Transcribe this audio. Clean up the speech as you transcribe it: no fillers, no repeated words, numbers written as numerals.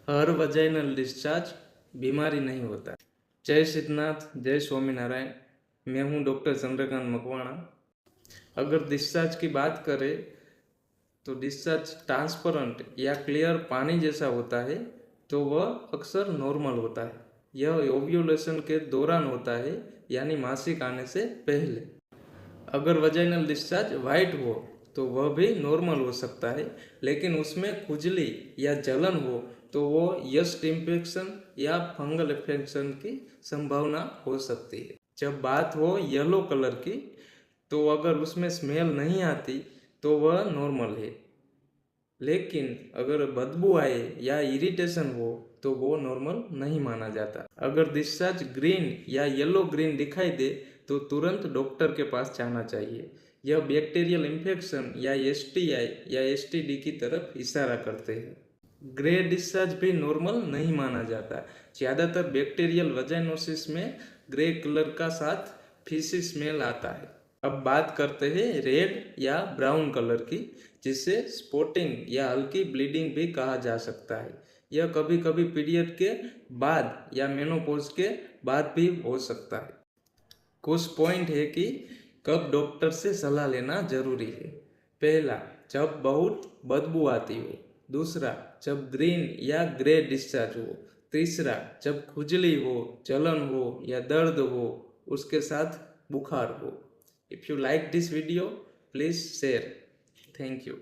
हर vaginal discharge बीमारी नहीं होता। जय सिद्धनाथ, जय स्वामीनारायण। मैं हूं डॉक्टर चंद्रकांत मकवाणा। अगर डिस्चार्ज की बात करें तो डिस्चार्ज ट्रांसपेरेंट या क्लियर पानी जैसा होता है तो वह अक्सर नॉर्मल होता है। यह ओव्यूलेशन के दौरान होता है, यानी मासिक आने से पहले। अगर वजाइनल डिस्चार्ज वाइट हो तो वह भी नॉर्मल हो सकता है, लेकिन उसमें खुजली या जलन हो तो वो यस्ट इन्फेक्शन या फंगल इन्फेक्शन की संभावना हो सकती है। जब बात हो येलो कलर की, तो अगर उसमें स्मेल नहीं आती तो वह नॉर्मल है, लेकिन अगर बदबू आए या इरिटेशन हो तो वो नॉर्मल नहीं माना जाता। अगर डिस्चार्ज ग्रीन या येलो ग्रीन दिखाई दे तो तुरंत डॉक्टर के पास जाना चाहिए। यह बैक्टीरियल इन्फेक्शन या एसटीआई या एसटीडी की तरफ इशारा करते हैं। ग्रे डिस्चार्ज भी नॉर्मल नहीं माना जाता। ज़्यादातर बैक्टीरियल वजाइनोसिस में ग्रे कलर का साथ फिशी स्मेल आता है। अब बात करते हैं रेड या ब्राउन कलर की, जिसे स्पॉटिंग या हल्की ब्लीडिंग भी कहा जा सकता है। यह कभी कभी पीरियड के बाद या मेनोपॉज के बाद भी हो सकता है। कुछ पॉइंट है कि कब डॉक्टर से सलाह लेना जरूरी है। पहला, जब बहुत बदबू आती हो। दूसरा, जब ग्रीन या ग्रे डिस्चार्ज हो। तीसरा, जब खुजली हो, जलन हो या दर्द हो, उसके साथ बुखार हो। If you like this video, please share. Thank you.